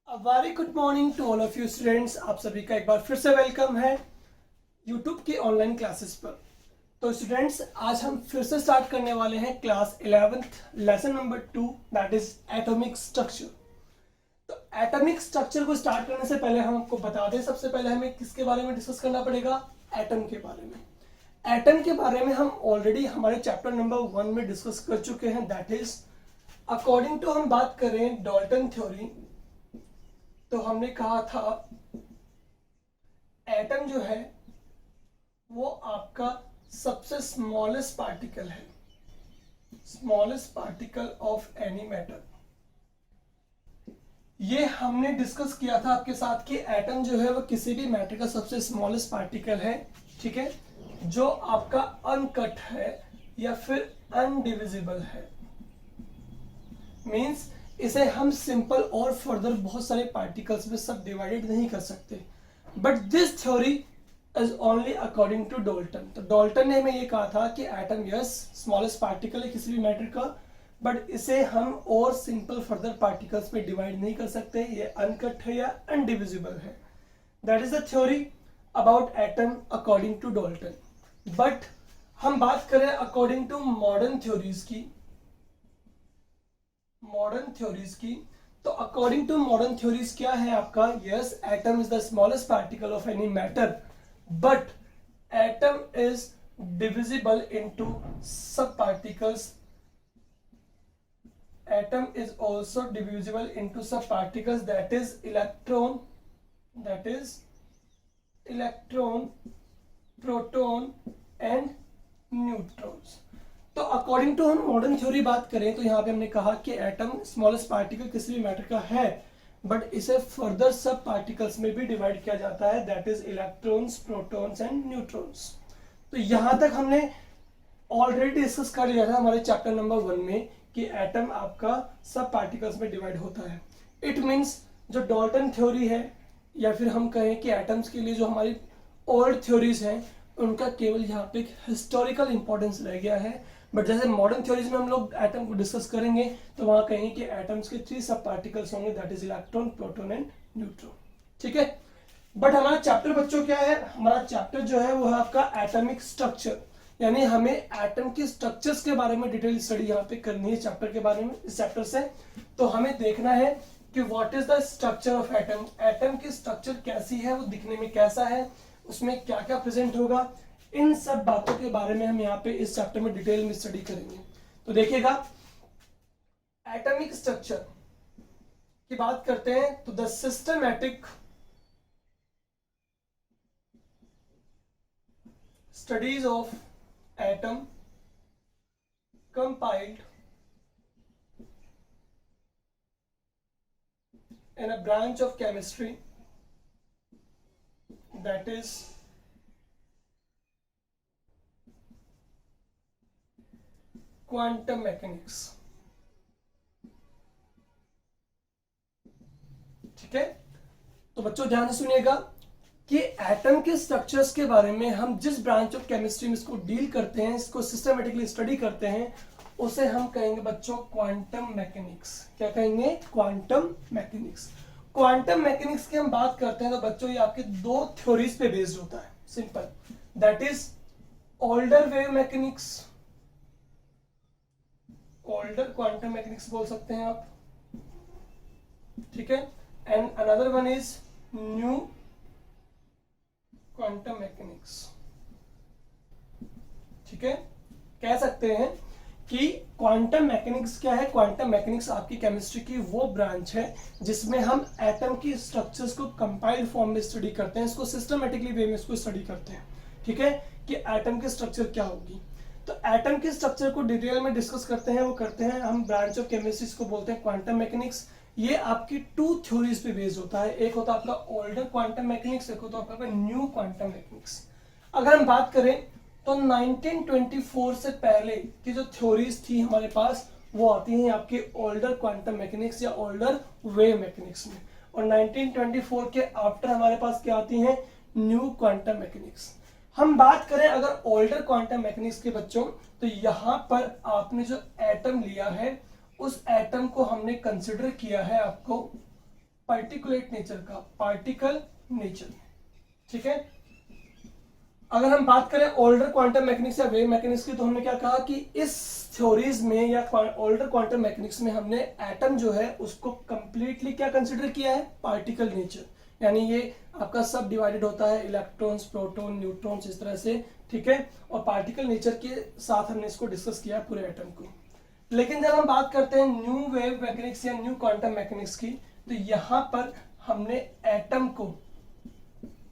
Very good morning to all of you students. आप सभी का एक बार फिर से वेलकम है यूट्यूब की ऑनलाइन क्लासेस पर। तो स्टूडेंट्स, आज हम फिर से स्टार्ट करने वाले हैं class 11th lesson number 2, that is atomic structure. तो एटॉमिक स्ट्रक्चर को स्टार्ट करने से पहले हम आपको बता दें, सबसे पहले हमें किसके बारे में डिस्कस करना पड़ेगा? एटम के बारे में। एटम के बारे में हम ऑलरेडी हमारे चैप्टर नंबर 1 में डिस्कस कर चुके हैं, दैट इज अकॉर्डिंग टू हम बात करें डाल्टन थ्योरी, तो हमने कहा था एटम जो है वो आपका सबसे स्मॉलेस्ट पार्टिकल है, smallest particle of any matter. ये हमने डिस्कस किया था आपके साथ कि एटम जो है वो किसी भी मैटर का सबसे स्मॉलेस्ट पार्टिकल है, ठीक है, जो आपका अनकट है या फिर अनडिविजिबल है। मींस इसे हम सिंपल और फर्दर बहुत सारे पार्टिकल्स में सब डिवाइडेड नहीं कर सकते, but this theory is only according to Dalton. तो डाल्टन ने हमें ये कहा था कि एटम यस स्मॉलेस्ट पार्टिकल है किसी भी मैटर का, बट इसे हम और सिंपल फर्दर पार्टिकल्स में डिवाइड नहीं कर सकते, ये अनकट है या अनडिविजिबल है। That is the theory about atom according to Dalton. But हम बात करें अकॉर्डिंग टू मॉडर्न थ्योरीज की, मॉडर्न थ्योरीज की, तो अकॉर्डिंग टू मॉडर्न थ्योरीज क्या है आपका? Yes, atom is the smallest particle of any matter, but atom is divisible into sub particles. Atom is also divisible into sub particles, that is electron, that is electron, proton and neutrons. तो according to हम modern theory बात करें तो यहाँ पे हमने कहा कि एटम स्मॉलेस्ट पार्टिकल किसी भी मैटर का है, बट इसे फर्दर सब पार्टिकल्स में भी डिवाइड किया जाता है, that is electrons, protons and neutrons. तो यहां तक हमने ऑलरेडी डिस्कस कर लिया था हमारे चैप्टर नंबर 1 में कि एटम आपका सब पार्टिकल्स में डिवाइड होता है। इट मीन्स जो डाल्टन थ्योरी है या फिर हम कहें कि एटम्स के लिए जो हमारी ओल्ड थ्योरीज हैं उनका केवल यहाँ पे एक हिस्टोरिकल इंपॉर्टेंस रह गया है, बट जैसे मॉडर्न थ्योरीज में हम लोग एटम को डिस्कस करेंगे तो वहां कहेंगे कि एटम्स के 3 सब पार्टिकल्स होंगे, that is electron, proton and neutron, ठीक है। बट हमारा चैप्टर बच्चों क्या है? हमारा चैप्टर जो है वो है आपका एटॉमिक स्ट्रक्चर, यानी हमें एटम के स्ट्रक्चर्स के बारे में डिटेल स्टडी यहाँ पे करनी है चैप्टर के बारे में, इस चैप्टर से। तो हमें देखना है कि what is the structure of atom, atom की स्ट्रक्चर कैसी है, वो दिखने में कैसा है, उसमें क्या क्या प्रेजेंट होगा, इन सब बातों के बारे में हम यहाँ पे इस चैप्टर में डिटेल में स्टडी करेंगे। तो देखिएगा, एटॉमिक स्ट्रक्चर की बात करते हैं तो the systematic studies of atom compiled in a branch of chemistry that is quantum mechanics, ठीक है। तो बच्चों ध्यान से सुनिएगा कि एटम के स्ट्रक्चर्स के बारे में हम जिस ब्रांच ऑफ केमिस्ट्री में इसको डील करते हैं, इसको सिस्टमेटिकली स्टडी करते हैं, उसे हम कहेंगे बच्चों क्वांटम मैकेनिक्स। क्या कहेंगे? Quantum mechanics. क्वांटम मैकेनिक्स की हम बात करते हैं तो बच्चों ये आपके 2 थ्योरीज पे बेस्ड होता है, simple, that is older wave mechanics, older quantum mechanics बोल सकते हैं आप, ठीक है, and another one is new quantum mechanics, ठीक है। कह सकते हैं कि क्वांटम मैकेनिक्स क्या है? क्वांटम मैकेनिक्स आपकी केमिस्ट्री की वो ब्रांच है जिसमें हम एटम की स्ट्रक्चर्स को कंपाइल्ड फॉर्म में स्टडी करते हैं, इसको सिस्टमेटिकली वे में इसको स्टडी करते हैं, ठीक है, कि एटम की स्ट्रक्चर क्या होगी। तो एटम के स्ट्रक्चर को डिटेल में डिस्कस करते हैं, वो करते हैं हम ब्रांच ऑफ केमिस्ट्री को बोलते हैं क्वांटम मैकेनिक्स। ये आपकी 2 थ्योरीज पे बेस्ड होता है, एक होता है आपका ओल्डर क्वांटम मैकेनिक्स, एक होता है आपका न्यू क्वांटम मैकेनिक्स। अगर हम बात करें तो 1924 से पहले की जो थ्योरीज थी हमारे पास वो आती हैं आपके ओल्डर क्वांटम मैकेनिक्स या ओल्डर वेव मैकेनिक्स में, और 1924 के आफ्टर हमारे पास क्या आती हैं? New quantum mechanics. हम बात करें अगर ओल्डर क्वांटम मैकेनिक्स के बच्चों, तो यहां पर आपने जो एटम लिया है उस एटम को हमने कंसिडर किया है आपको पार्टिकुलेट नेचर का, पार्टिकल नेचर, ठीक है। अगर हम बात करें ओल्डर क्वांटम मैकेनिक्स या वेव मैकेनिक्स की, तो हमने क्या कहा कि इस थ्योरीज में या ओल्डर क्वांटम मैकेनिक्स में हमने एटम जो है उसको कंप्लीटली क्या कंसिडर किया है, पार्टिकल नेचर, यानी ये आपका सब डिवाइडेड होता है इलेक्ट्रॉन्स, प्रोटॉन, न्यूट्रॉन्स, इस तरह से, ठीक है। और पार्टिकल नेचर के साथ हमने इसको डिस्कस किया पूरे एटम को। लेकिन जब हम बात करते हैं न्यू वेव मैकेनिक्स या न्यू क्वांटम मैकेनिक्स की, तो यहां पर हमने एटम को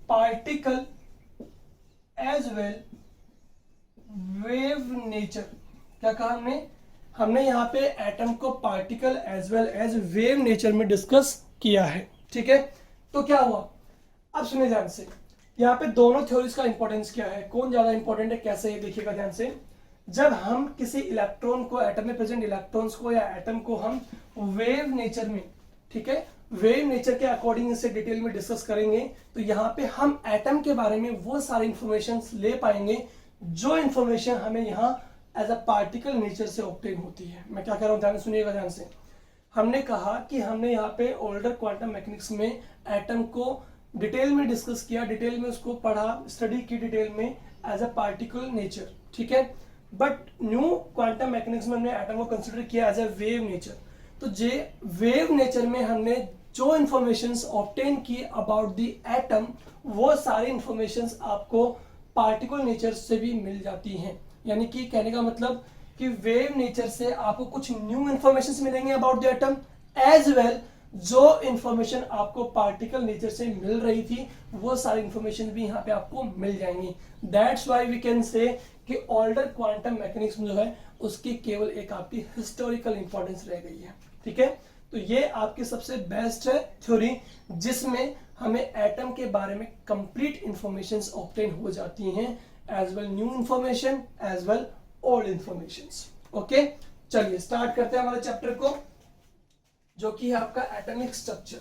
particle as well wave nature, क्या कहा हमने यहाँ पे एटम को particle as well as wave nature में डिस्कस किया है, ठीक है। तो क्या हुआ, अब सुनिए ध्यान से, यहाँ पे दोनों थ्योरीज का इंपॉर्टेंस क्या है, कौन ज्यादा इंपॉर्टेंट है, कैसे, ये देखिएगा ध्यान से। जब हम किसी इलेक्ट्रॉन को, एटम में प्रेजेंट इलेक्ट्रॉन्स को या एटम को हम वेव नेचर में, ठीक है, वेव नेचर के अकॉर्डिंग इसे डिटेल में डिस्कस करेंगे, तो यहाँ पे हम एटम के बारे में वो सारी इंफॉर्मेशन ले पाएंगे जो इंफॉर्मेशन हमें यहाँ एज अ पार्टिकल नेचर से ऑब्टेन होती है। मैं क्या कह रहा हूँ, ध्यान सुनिएगा ध्यान से। हमने कहा कि हमने यहाँ पे ओल्डर क्वांटम मैकेनिक्स में एटम को डिटेल में डिस्कस किया, डिटेल में उसको पढ़ा, स्टडी की डिटेल में एज अ पार्टिकल नेचर, ठीक है। बट न्यू क्वांटम मैकेनिक्स में हमने एटम को कंसिडर किया एज अ वेव नेचर। तो जे वेव नेचर में हमने जो इंफॉर्मेशंस ऑब्टेन की अबाउट द एटम, वो सारी इंफॉर्मेशंस आपको पार्टिकल नेचर से भी मिल जाती हैं। यानी कि कहने का मतलब कि वेव नेचर से आपको कुछ न्यू इंफॉर्मेशंस मिलेंगे about the atom, as well जो इंफॉर्मेशन आपको पार्टिकल नेचर से मिल रही थी वो सारी इंफॉर्मेशन भी यहाँ पे आपको मिल जाएंगी। दैट्स व्हाई वी कैन से कि ओल्डर क्वांटम मैकेनिक्स जो है उसकी केवल एक आपकी हिस्टोरिकल इंपॉर्टेंस रह गई है, ठीक है। तो ये आपकी सबसे बेस्ट है थ्योरी जिसमें हमें एटम के बारे में कंप्लीट इंफॉर्मेशंस ऑब्टेन हो जाती हैं, as well new information as well old informations. Okay, चलिए स्टार्ट करते हैं हमारे चैप्टर को, जो कि है आपका एटॉमिक स्ट्रक्चर।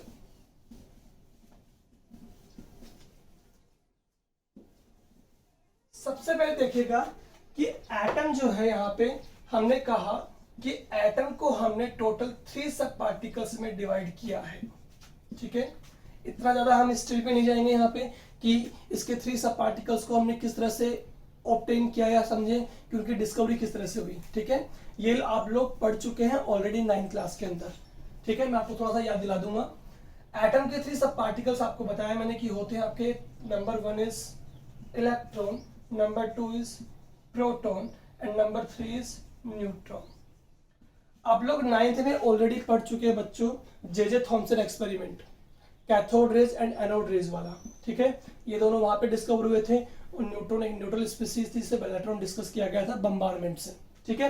सबसे पहले देखिएगा कि एटम जो है, यहाँ पे हमने कहा कि एटम को हमने टोटल 3 सब पार्टिकल्स में डिवाइड किया है, ठीक है। इतना ज्यादा हम हिस्ट्री पे नहीं जाएंगे यहाँ पे कि इसके 3 सब पार्टिकल्स को हमने किस तरह से ऑब्टेन किया या समझे कि उनकी डिस्कवरी किस तरह से हुई, ठीक है। ये आप लोग पढ़ चुके हैं ऑलरेडी 9th क्लास के अंदर, ठीक है। मैं आपको थोड़ा सा याद दिला दूंगा। एटम के 3 सब पार्टिकल्स आपको बताया मैंने कि होते हैं आपके, number 1 is electron, number 2 is proton and number 3 is neutron. आप लोग 9th में ऑलरेडी पढ़ चुके हैं बच्चों J Thomson experiment, cathode rays and anode rays वाला, ठीक है। ये दोनों वहां पे डिस्कवर हुए थे और न्यूट्रॉन एक न्यूट्रल स्पीसीज थी, जिससे इलेक्ट्रॉन डिस्कस किया गया था बम्बारमेंट से, ठीक है।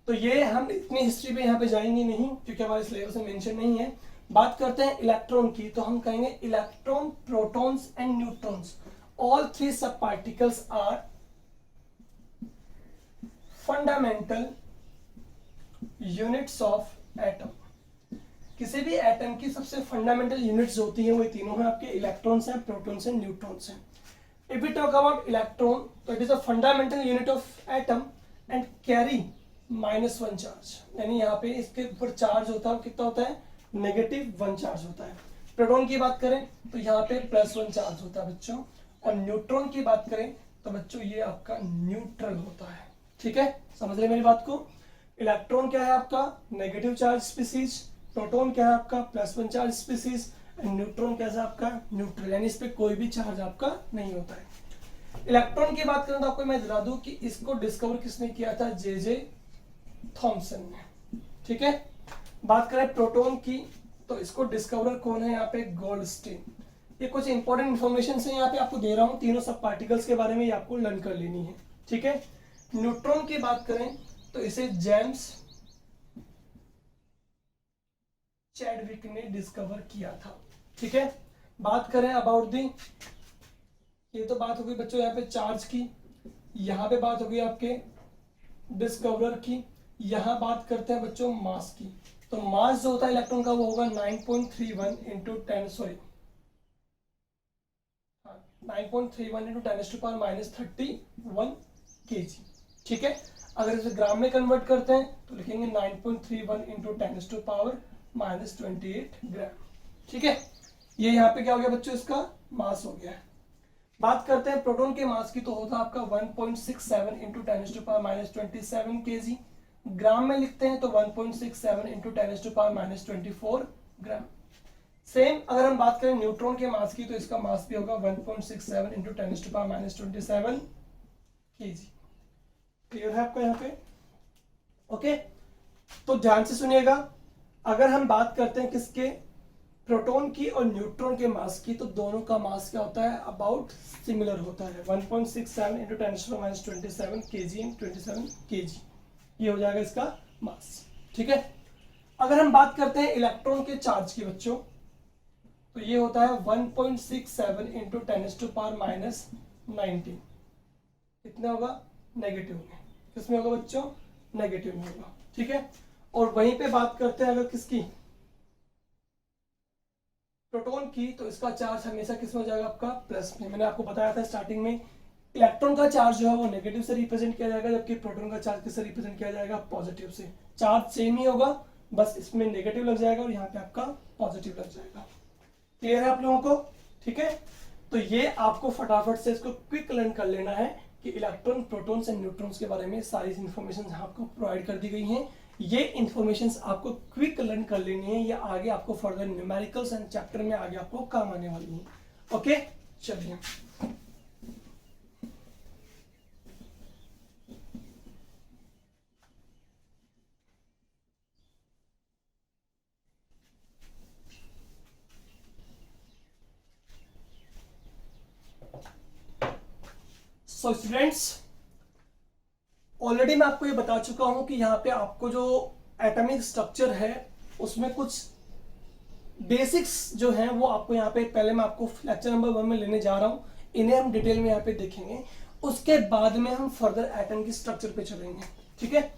तो ये हम इतनी हिस्ट्री पे यहाँ पे जाएंगे नहीं क्योंकि हमारे सिलेबस में मेंशन नहीं है। बात करते हैं इलेक्ट्रॉन की, तो हम कहेंगे electron, protons and neutrons, all 3 sub particles are fundamental units of atom. किसी भी एटम की सबसे फंडामेंटल यूनिट्स होती हैं वो तीनों हैं आपके, इलेक्ट्रॉन्स हैं, प्रोटॉन्स हैं, न्यूट्रॉन्स हैं। If we talk about electron, तो it is a fundamental unit of atom and carry -1 charge, यानी यहाँ पे इसके ऊपर चार्ज होता है, कितना होता है, -1 चार्ज होता है। प्रोटॉन की बात करें तो यहाँ पे +1 चार्ज होता है बच्चों, और न्यूट्रॉन की बात करें तो बच्चों ये आपका न्यूट्रल होता है, ठीक है। समझ रहे मेरी बात को। इलेक्ट्रॉन क्या है आपका, नेगेटिव चार्ज स्पीसीज, प्रोटॉन क्या है आपका +1 चार्ज स्पीसीज, एंड न्यूट्रॉन कैसा आपका, न्यूट्रल, यानी इस पे कोई भी चार्ज आपका नहीं होता है। इलेक्ट्रॉन की बात करें तो आपको मैं बता दूं कि इसको डिस्कवर किसने किया था, जे थॉमसन ने, ठीक है। बात करें प्रोटॉन की तो इसको डिस्कवरर कौन है यहाँ पे, गोल्डस्टीन। ये कुछ इंपॉर्टेंट इन्फॉर्मेशन है यहाँ पे आपको दे रहा हूँ, तीनों सब पार्टिकल्स के बारे में ये आपको लर्न कर लेनी है, ठीक है। न्यूट्रॉन की बात करें तो इसे जेम्स चैडविक ने डिस्कवर किया था, ठीक है। बात करें अबाउट दी, ये तो बात होगी बच्चों यहाँ पे चार्ज की, यहाँ पे बात होगी आपके डिस्कवरर की, यहाँ बात करते हैं बच्चों मास की। तो मास जो होता है इलेक्ट्रॉन का वो होगा 9.31 इंटू 10 सॉरी 9.31 इंटू 10⁻31 kg, ठीक है। अगर इसे ग्राम में कन्वर्ट करते हैं तो लिखेंगे 9.31 इंटू 10⁻28 ग्राम, ठीक है, ये यहाँ पे क्या हो गया बच्चों, इसका मास हो गया है। बात करते हैं प्रोटॉन के मास की, तो होता है आपका 1.67 इंटू 10⁻⁻27 kg। ग्राम में लिखते हैं तो 1.67 इंटू 10⁻⁻24 ग्राम। सेम अगर हम बात करें न्यूट्रॉन के मास की, तो इसका मास भी होगा 1.67 इंटू 10⁻⁻27 kg। क्लियर है आपको यहाँ पे? ओके, तो ध्यान से सुनिएगा। अगर हम बात करते हैं किसके, प्रोटॉन की और न्यूट्रॉन के मास की, तो दोनों का मास क्या होता है, अबाउट सिमिलर होता है। 1.67 इंटू 10⁻⁻27 kg एंड 27 kg, ये हो जाएगा इसका मास। ठीक है, अगर हम बात करते हैं इलेक्ट्रॉन के चार्ज की बच्चों, तो ये होता है 1.67 इंटू 10⁻⁻19। कितना होगा, नेगेटिव में। किसमें होगा बच्चों, नेगेटिव में होगा। ठीक है, और वहीं पे बात करते हैं अगर किसकी, प्रोटॉन की, तो इसका चार्ज हमेशा किस में हो जाएगा, आपका प्लस में। मैंने आपको बताया था स्टार्टिंग में, इलेक्ट्रॉन का चार्ज जो है वो नेगेटिव से रिप्रेजेंट किया जाएगा, जबकि प्रोटॉन का चार्ज किससे रिप्रेजेंट किया जाएगा, पॉजिटिव से। चार्ज सेम ही होगा, बस इसमें नेगेटिव लग जाएगा और यहाँ पे आपका पॉजिटिव लग जाएगा। क्लियर है आप लोगों को? ठीक है, तो ये आपको फटाफट से इसको क्विक लर्न कर लेना है कि इलेक्ट्रॉन, प्रोटॉन्स एंड न्यूट्रॉन्स के बारे में सारी इंफॉर्मेशन आपको प्रोवाइड कर दी गई है। ये इंफॉर्मेशन आपको क्विक लर्न कर लेनी है, ये आगे आपको फर्दर न्यूमेरिकल्स एंड चैप्टर में आगे आपको काम आने वाली है। ओके, चलिए सो स्टूडेंट्स, ऑलरेडी मैं आपको ये बता चुका हूं कि यहाँ पे आपको जो एटॉमिक स्ट्रक्चर है उसमें कुछ बेसिक्स जो हैं वो आपको यहाँ पे, पहले मैं आपको लेक्चर नंबर 1 में लेने जा रहा हूँ, इन्हें हम डिटेल में यहाँ पे देखेंगे। उसके बाद में हम फर्दर एटम की स्ट्रक्चर पे चलेंगे। ठीक है,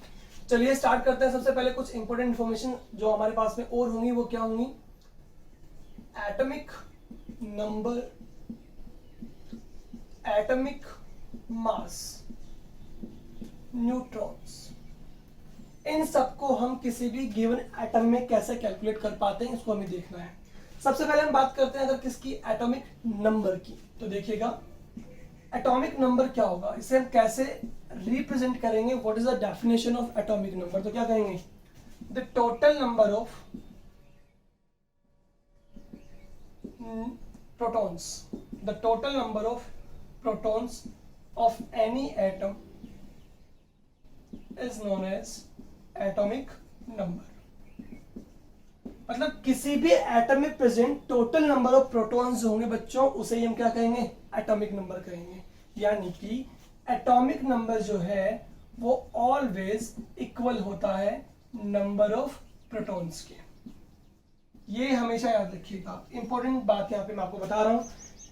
चलिए स्टार्ट करते हैं। सबसे पहले कुछ इंपॉर्टेंट इंफॉर्मेशन जो हमारे पास में और होंगी वो क्या होंगी, atomic number, atomic mass, neutrons, इन सबको हम किसी भी गिवन एटम में कैसे कैलकुलेट कर पाते हैं, इसको हमें देखना है। सबसे पहले हम बात करते हैं अगर किसकी, एटॉमिक नंबर की, तो देखिएगा एटॉमिक नंबर क्या होगा, इसे हम कैसे रिप्रेजेंट करेंगे। What is the definition of atomic number, तो क्या कहेंगे, the total number of protons, the total number of protons of any atom is known as atomic number। मतलब किसी भी एटम में present total number of protons होंगे बच्चों, उसे ही हम क्या कहेंगे, एटॉमिक नंबर कहेंगे। यानी कि एटॉमिक नंबर जो है वो ऑलवेज इक्वल होता है नंबर ऑफ प्रोटॉन्स के। ये हमेशा याद रखिएगा, इंपॉर्टेंट बात यहाँ पे मैं आपको बता रहा हूं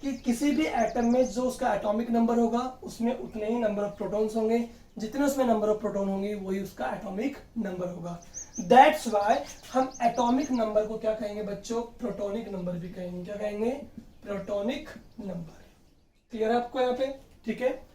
कि किसी भी एटम में जो उसका एटॉमिक नंबर होगा उसमें उतने ही नंबर ऑफ प्रोटॉन्स होंगे, जितने उसमें नंबर ऑफ प्रोटॉन होंगे वही उसका एटॉमिक नंबर होगा। दैट्स व्हाई हम एटॉमिक नंबर को क्या कहेंगे बच्चों, प्रोटॉनिक नंबर भी कहेंगे। क्या कहेंगे, प्रोटॉनिक नंबर। क्लियर है आपको यहाँ पे? ठीक है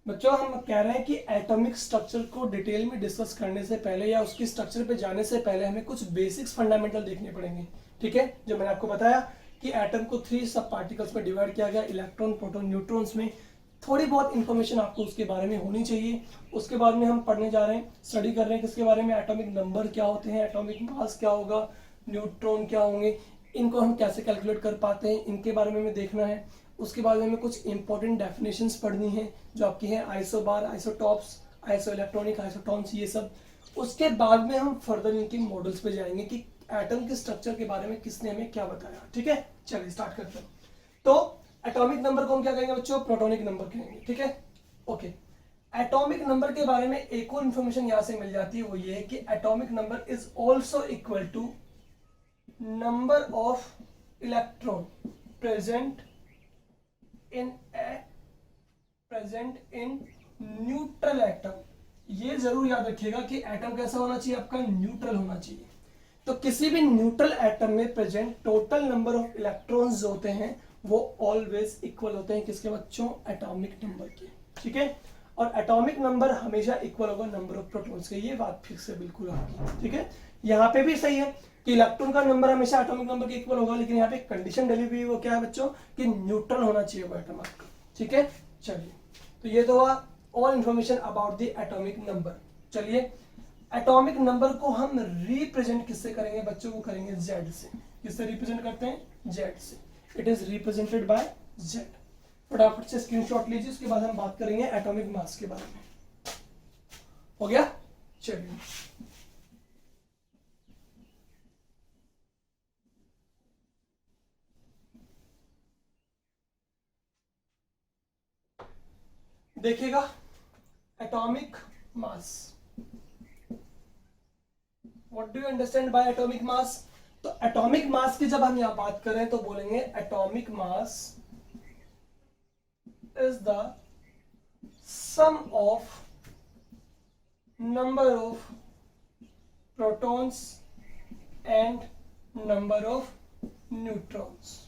बच्चों, हम कह रहे हैं कि एटॉमिक स्ट्रक्चर को डिटेल में डिस्कस करने से पहले या उसकी स्ट्रक्चर पे जाने से पहले हमें कुछ बेसिक्स फंडामेंटल देखने पड़ेंगे। ठीक है, जो मैंने आपको बताया कि एटम को 3 सब पार्टिकल्स में डिवाइड किया गया, इलेक्ट्रॉन, प्रोटॉन, न्यूट्रॉन्स में। थोड़ी बहुत इंफॉर्मेशन आपको उसके बारे में होनी चाहिए। उसके बाद में हम पढ़ने जा रहे हैं, स्टडी कर रहे हैं किसके बारे में, एटॉमिक नंबर क्या होते हैं, एटॉमिक मास क्या होगा, न्यूट्रॉन क्या होंगे, इनको हम कैसे कैलकुलेट कर पाते हैं, इनके बारे में हमें देखना है। उसके बाद में हमें कुछ इंपॉर्टेंट डेफिनेशंस पढ़नी है जो आपकी हैं, आइसोबार, आइसोटॉप्स, आइसो इलेक्ट्रॉनिक, आइसोटॉन्स, ये सब। उसके बाद में हम फर्दर इनके मॉडल्स पे जाएंगे कि एटम के स्ट्रक्चर के बारे में किसने हमें क्या बताया। ठीक है, चलिए स्टार्ट करते हैं। तो एटॉमिक नंबर को हम क्या कहेंगे बच्चों, प्रोटॉनिक नंबर कहेंगे। ठीक है, ओके। एटॉमिक नंबर के बारे में एक और इंफॉर्मेशन यहां से मिल जाती है, वो ये है कि atomic number is also equal to number of electron present in neutral atom. ये जरूर याद रखिएगा कि एटम कैसा होना चाहिए, आपका न्यूट्रल होना चाहिए। तो किसी भी न्यूट्रल एटम में present total number of electrons जो होते हैं वो ऑलवेज इक्वल होते हैं किसके बच्चों, एटॉमिक नंबर के। ठीक है, और एटॉमिक नंबर हमेशा इक्वल होगा नंबर ऑफ प्रोटॉन्स के। ये बात फिक्स है बिल्कुल आपकी। ठीक है, यहाँ पे भी सही है। कि इलेक्ट्रॉन का नंबर हमेशा एटॉमिक नंबर के इक्वल होगा, लेकिन यहाँ पे कंडीशन डली हुई वो क्या है बच्चों कि न्यूट्रल होना चाहिए वो एटम आपका। ठीक है, चलिए तो ये तो हुआ all information about the atomic number. चलिए एटॉमिक नंबर को हम रिप्रेजेंट किससे करेंगे बच्चों, को करेंगे जेड से। किससे रिप्रेजेंट करते हैं, जेड से। It is represented by Z. फटाफट से स्क्रीनशॉट लीजिए, उसके बाद हम बात करेंगे एटॉमिक मास के बारे में। हो गया, चलिए देखिएगा atomic mass. What do you understand by atomic mass? तो एटॉमिक मास की जब हम यहां बात करें तो बोलेंगे atomic mass is the sum of number of protons and number of neutrons.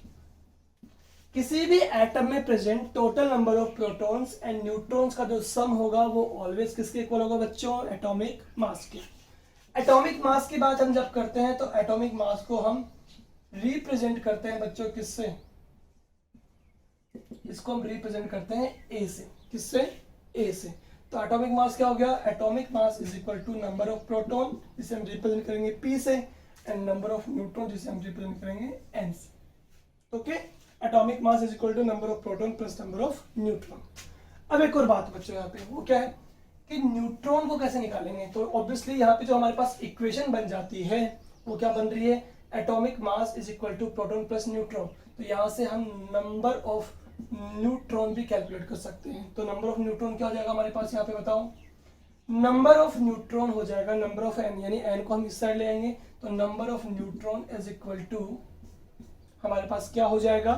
किसी भी एटम में present total number of protons and neutrons का जो सम होगा वो ऑलवेज किसके इक्वल होगा बच्चों, एटॉमिक मास के। एटॉमिक मास की बात हम जब करते हैं तो एटॉमिक मास को हम रिप्रेजेंट करते हैं बच्चों किससे, इसको हम रिप्रेजेंट करते हैं ए से। किससे, ए से। तो एटॉमिक मास क्या हो गया, atomic mass is equal to number of proton जिसे हम रिप्रेजेंट करेंगे पी से, एंड नंबर ऑफ न्यूट्रॉन जिसे हम रिप्रेजेंट करेंगे एन से। Okay, atomic mass is equal to number of proton plus number of neutron. अब एक और बात बच्चों यहाँ पे, वो क्या है कि न्यूट्रॉन को कैसे निकालेंगे। तो ऑब्वियसली यहाँ पे जो हमारे पास इक्वेशन बन जाती है वो क्या बन रही है, atomic mass is equal to proton plus neutron. तो यहाँ से हम नंबर ऑफ न्यूट्रॉन भी कैलकुलेट कर सकते हैं। तो नंबर ऑफ न्यूट्रॉन क्या हो जाएगा हमारे पास यहाँ पे बताओ, नंबर ऑफ न्यूट्रॉन हो जाएगा नंबर ऑफ एन, यानी एन को हम इस साइड ले आएंगे तो number of neutron is equal to हमारे पास क्या हो जाएगा,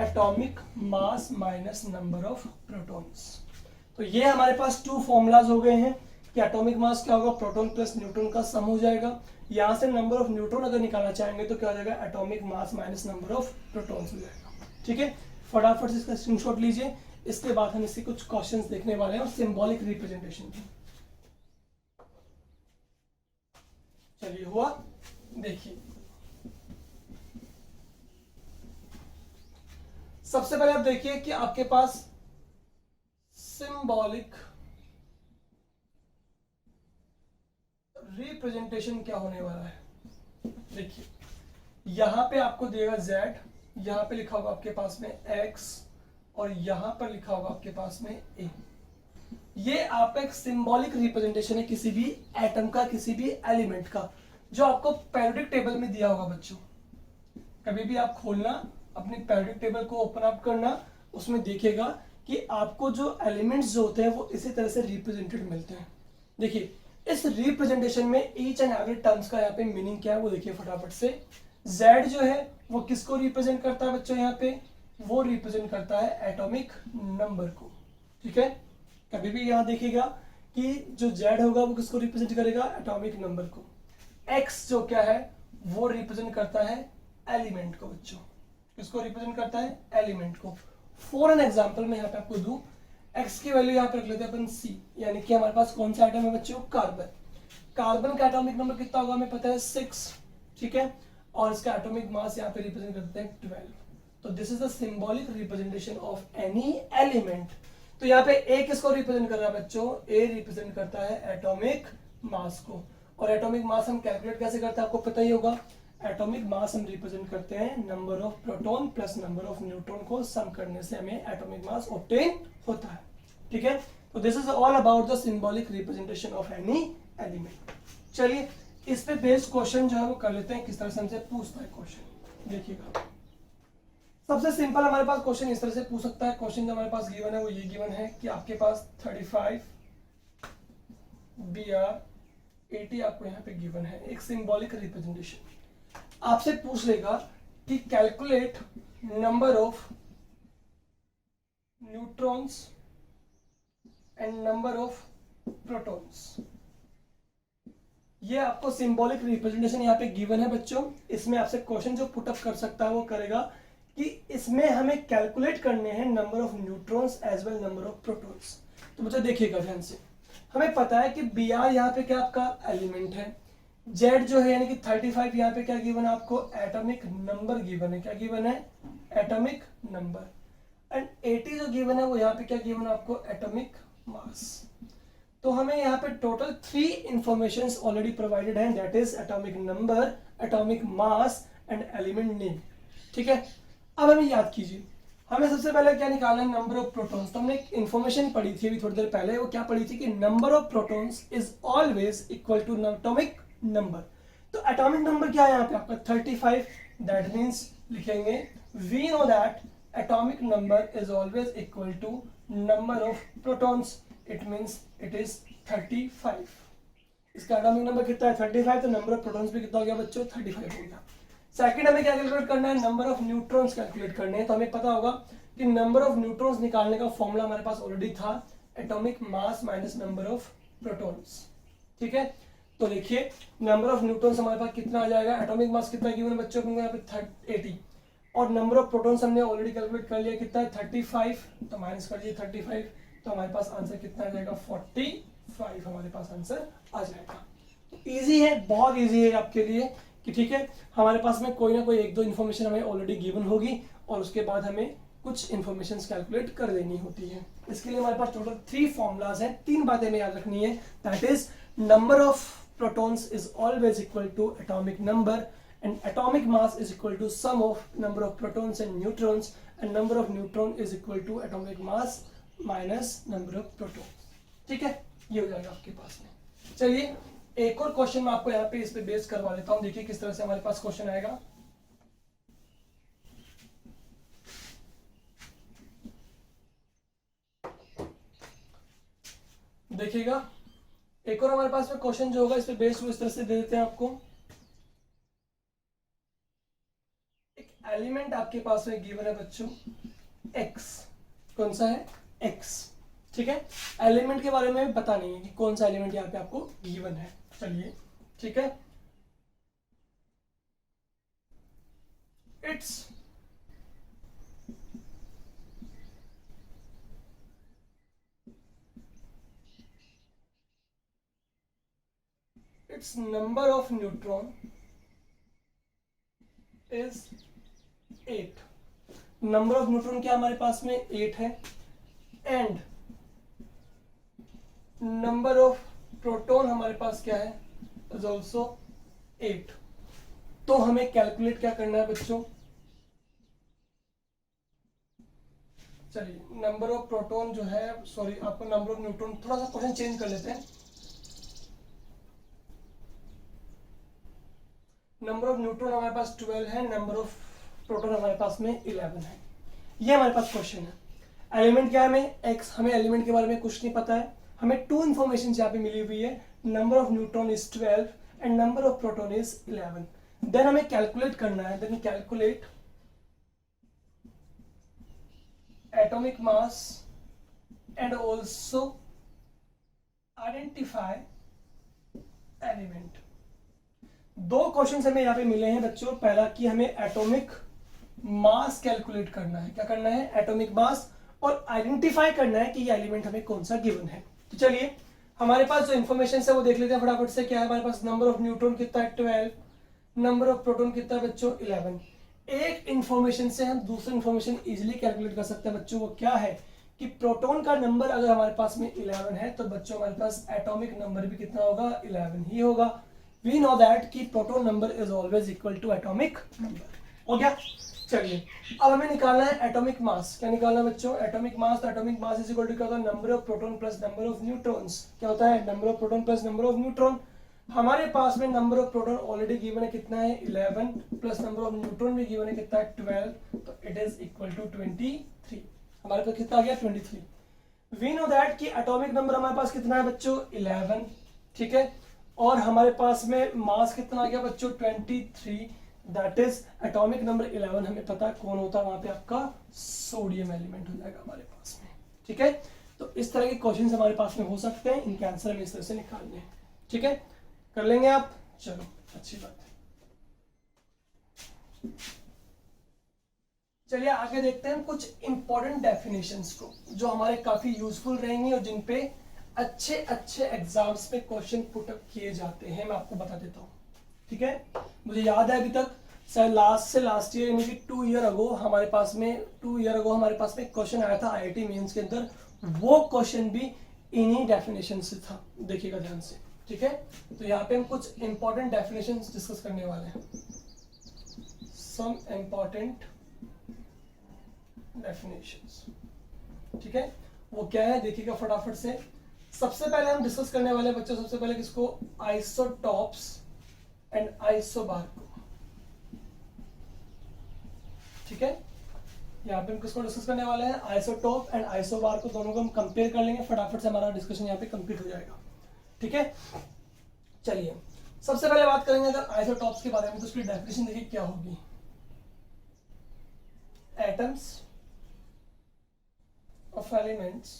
atomic mass minus number of protons. तो ये हमारे पास टू फॉर्मूलाज हो गए हैं कि एटॉमिक मास क्या होगा, प्रोटॉन प्लस न्यूट्रॉन का सम हो जाएगा। यहां से नंबर ऑफ न्यूट्रॉन अगर निकालना चाहेंगे तो क्या हो जाएगा, atomic mass minus number of protons हो जाएगा। ठीक है, फटाफट से इसका स्क्रीनशॉट लीजिए। इसके बाद हम इससे कुछ क्वेश्चंस देखने वाले हैं और सिंबॉलिक रिप्रेजेंटेशन की। चलिए हुआ, देखिए सबसे पहले आप देखिए कि आपके पास सिंबॉलिक रिप्रेजेंटेशन क्या होने वाला है। देखिए यहां पे आपको देगा z, यहां पे लिखा होगा आपके पास में x और यहां पर लिखा होगा आपके पास में a। ये आपका एक सिंबॉलिक रिप्रेजेंटेशन है किसी भी एटम का, किसी भी एलिमेंट का, जो आपको पेरियोडिक टेबल में दिया होगा बच्चों। कभी भी आप खोलना अपनी पेरियोडिक टेबल को ओपन अप करना, उसमें देखिएगा कि आपको जो एलिमेंट्स जो होते हैं वो इसी तरह से रिप्रेजेंटेड मिलते हैं। देखिए इस रिप्रेजेंटेशन में ईच एंड एवरी टर्म्स का यहाँ पे मीनिंग क्या है वो देखिए फटाफट से। Z जो है वो किसको रिप्रेजेंट करता है बच्चों, यहाँ पे वो रिप्रेजेंट करता है एटॉमिक नंबर को। ठीक है, कभी भी यहाँ देखिएगा कि जो Z होगा वो किसको रिप्रेजेंट करेगा, एटॉमिक नंबर को। X जो क्या है वो रिप्रेजेंट करता है एलिमेंट को बच्चों। किसको रिप्रेजेंट करता है, एलिमेंट को। फॉर एन एग्जांपल मैं यहाँ पे आपको दूं, x की वैल्यू यहाँ पे रख लेते हैं अपन C, यानी कि हमारे पास कौन सा आइटम है बच्चों, कार्बन। कार्बन का एटॉमिक नंबर कितना होगा हमें पता है 6। ठीक है, और इसका एटॉमिक मास यहाँ पे रिप्रेजेंट करते हैं 12। तो this is the symbolic representation of any element. तो यहाँ पे A किसको रिप्रेजेंट कर रहा है बच्चों, A रिप्रेजेंट करता है एटॉमिक मास को। और एटॉमिक मास हम कैलकुलेट कैसे करते हैं आपको पता ही होगा। एटॉमिक मास हम रिप्रेजेंट करते हैं number of proton plus number of neutron को सम करने से हमें एटॉमिक मास ऑब्टेन होता है। ठीक है, तो this is all about the symbolic representation of any element. चलिए इस पे बेस्ड क्वेश्चन जो है वो कर लेते हैं, किस तरह से हमसे पूछता है क्वेश्चन। देखिएगा सबसे सिंपल हमारे पास क्वेश्चन इस तरह से पूछ सकता है। क्वेश्चन जो हमारे पास गिवन है वो ये गिवन है कि आपके पास 35 Br 80 आपको यहाँ पे गिवन है, एक सिंबॉलिक रिप्रेजेंटेशन। आपसे पूछ लेगा कि calculate number of neutrons and number of protons. ये आपको सिंबॉलिक रिप्रेजेंटेशन यहाँ पे गिवन है बच्चों। इसमें आपसे क्वेश्चन जो पुट अप कर सकता है वो करेगा कि इसमें हमें कैलकुलेट करने हैं number of neutrons as well number of protons. तो बच्चों देखिएगा ध्यान से, हमें पता है कि Br यहाँ पे क्या आपका एलिमेंट है, जेड जो है यानी कि 35 यहाँ पे क्या गिवन है आपको, एटॉमिक नंबर गिवन है, क्या गिवन है, एटॉमिक नंबर। एंड 80 जो गिवन है वो यहाँ पे क्या गिवन है आपको, एटॉमिक मास। तो हमें यहाँ पे टोटल 3 इंफॉर्मेशन ऑलरेडी प्रोवाइडेड है, that is atomic number, atomic mass and element name. ठीक है, अब हमें याद कीजिए, हमें सबसे पहले क्या निकालना है, नंबर ऑफ प्रोटॉन्स। तो हमने एक इंफॉर्मेशन पढ़ी थी अभी थोड़ी देर पहले, वो क्या पढ़ी थी कि number of protons is always equal to atomic number. तो एटॉमिक नंबर क्या है यहाँ पे आपका 35, दैट मीन्स लिखेंगे we know that atomic number is always equal to number of protons, it means it is 35। इसका एटॉमिक नंबर कितना है 35, तो नंबर ऑफ प्रोटॉन्स भी कितना हो गया बच्चों 35 हो गया। सेकंड हमें क्या कैलकुलेट करना है, नंबर ऑफ न्यूट्रॉन्स कैलकुलेट करने हैं। तो हमें पता होगा कि नंबर ऑफ न्यूट्रॉन्स निकालने का फॉर्मूला हमारे पास ऑलरेडी था, atomic mass minus number of protons. ठीक है, तो देखिए नंबर ऑफ न्यूट्रॉन्स हमारे पास कितना आ जाएगा, एटॉमिक मास कितना गिवन है बच्चों को यहाँ पे 80, और नंबर ऑफ प्रोटॉन्स हमने ऑलरेडी कैलकुलेट कर लिया कितना है 35, तो माइनस कर दिए 35, तो हमारे पास आंसर कितना आ जाएगा 45 हमारे पास आंसर आ जाएगा। इजी है, बहुत इजी है आपके लिए कि ठीक है हमारे पास में कोई ना कोई एक दो इन्फॉर्मेशन हमें ऑलरेडी गिवन होगी और उसके बाद हमें कुछ इन्फॉर्मेशन कैलकुलेट कर देनी होती है। इसके लिए हमारे पास टोटल 3 फॉर्मूलाज हैं, 3 बातें हमें याद रखनी है, that is number of protons is always equal to atomic number and atomic mass is equal to sum of number of protons and neutrons, and number of neutron is equal to atomic mass minus number of protons। ठीक है, ये हो जाएगा आपके पास में। चलिए एक और क्वेश्चन मैं आपको यहाँ पे इस पे बेस करवा देता हूँ, देखिए किस तरह से हमारे पास क्वेश्चन आएगा। देखिएगा एक और हमारे पास में क्वेश्चन जो होगा इस पे बेस्ड इस तरह से दे देते हैं आपको। एलिमेंट आपके पास में गिवन है बच्चों x, कौन सा है x। ठीक है, एलिमेंट के बारे में पता नहीं है कि कौन सा एलिमेंट यहाँ पे आपको गिवन है। चलिए ठीक है, its number of neutron is 8। Number of neutron क्या हमारे पास में 8 है, एंड नंबर ऑफ प्रोटॉन हमारे पास क्या है इज ऑल्सो 8। तो हमें कैलकुलेट क्या करना है बच्चों, चलिए नंबर ऑफ प्रोटॉन जो है, सॉरी आपको नंबर ऑफ न्यूट्रॉन, थोड़ा सा क्वेश्चन चेंज कर लेते हैं। नंबर ऑफ न्यूट्रॉन हमारे पास 12 है, नंबर ऑफ प्रोटॉन हमारे पास में 11 है। ये हमारे पास क्वेश्चन है। एलिमेंट क्या है हमें x, हमें एलिमेंट के बारे में कुछ नहीं पता है, हमें 2 इंफॉर्मेशन यहाँ पे मिली हुई है, number of neutron is 12 and number of proton is 11। Then हमें कैलकुलेट करना है, then calculate atomic mass and also identify element. 2 question हमें यहाँ पे मिले हैं बच्चों। पहला कि हमें एटॉमिक मास कैलकुलेट करना है, क्या करना है एटॉमिक मास, और आइडेंटिफाई करना है कि ये एलिमेंट हमें कौन सा गिवन है। तो चलिए हमारे पास जो इन्फॉर्मेशन है वो देख लेते हैं फटाफट से। क्या है हमारे पास, नंबर ऑफ न्यूट्रॉन कितना है 12, नंबर ऑफ प्रोटॉन कितना है बच्चों 11। एक इंफॉर्मेशन से हम दूसरी इंफॉर्मेशन इजिली कैलकुलेट कर सकते हैं बच्चों, वो क्या है कि प्रोटॉन का नंबर अगर हमारे पास में 11 है तो बच्चों हमारे पास एटॉमिक नंबर भी कितना होगा 11 ही होगा। वी नो दैट कि proton number is always equal to atomic number. हो गया, चलिए अब हमें निकालना है एटॉमिक मास। क्या निकालना है बच्चों, एटॉमिक मास। तो atomic mass is equal to क्या होता है, number of proton plus number of neutrons. क्या होता है, number of proton plus number of neutron. हमारे पास में number of proton already given है कितना है 11, प्लस नंबर ऑफ न्यूट्रॉन भी गिवन है कितना है 12, तो इट इज इक्वल टू 23। हमारे पास कितना आ गया 23। वी नो दैट कि एटॉमिक नंबर हमारे पास कितना है बच्चों 11, ठीक है, और हमारे पास में मास कितना आ गया बच्चों 23, दैट इज एटॉमिक नंबर 11 हमें पता है कौन होता है वहां पे आपका सोडियम एलिमेंट हो जाएगा हमारे पास में। ठीक है, तो इस तरह के क्वेश्चन हमारे पास में हो सकते हैं, इनके आंसर हमें इस तरह से निकालने हैं। ठीक है, कर लेंगे आप, चलो अच्छी बात है। चलिए आगे देखते हैं कुछ इंपॉर्टेंट डेफिनेशंस को जो हमारे काफी यूजफुल रहेंगे और जिन पे अच्छे अच्छे एग्जाम्स में क्वेश्चन पुट अप किए जाते हैं। मैं आपको बता देता हूं। ठीक है, मुझे याद है अभी तक शायद लास्ट ईयर यानी कि 2 ईयर अगो हमारे पास में क्वेश्चन आया था आईआईटी मेंस के अंदर, वो क्वेश्चन भी इन्हीं डेफिनेशन से था, देखिएगा ध्यान से। ठीक है, तो यहाँ पे हम कुछ इंपॉर्टेंट डेफिनेशन डिस्कस करने वाले हैं, सम इंपॉर्टेंट डेफिनेशंस। ठीक है, वो क्या है देखिएगा फटाफट से। सबसे पहले हम डिस्कस करने वाले बच्चों, सबसे पहले किसको, आइसोटॉप्स एंड आइसोबार को। ठीक है, यहाँ पे हम किसको डिस्कस करने वाले हैं, आइसोटॉप एंड आइसोबार को, दोनों को हम कंपेयर कर लेंगे, फटाफट से हमारा डिस्कशन यहाँ पे कंप्लीट हो जाएगा। ठीक है, चलिए सबसे पहले बात करेंगे अगर आइसोटॉप्स के बारे में, तो उसकी डेफिनेशन देखिए क्या होगी। Atoms of elements,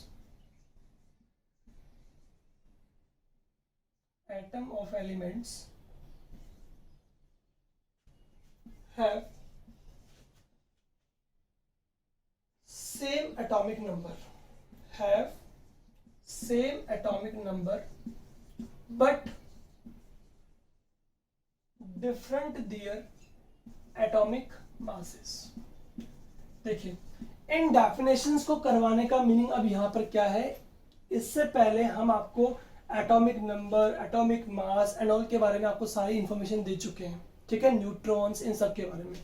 atom of elements have same atomic number, but different their atomic masses। देखिए इन डेफिनेशंस को करवाने का मीनिंग अब यहाँ पर क्या है, इससे पहले हम आपको atomic number, atomic mass and all के बारे में आपको सारी इंफॉर्मेशन दे चुके हैं। ठीक है, न्यूट्रॉन्स, इन सब के बारे में,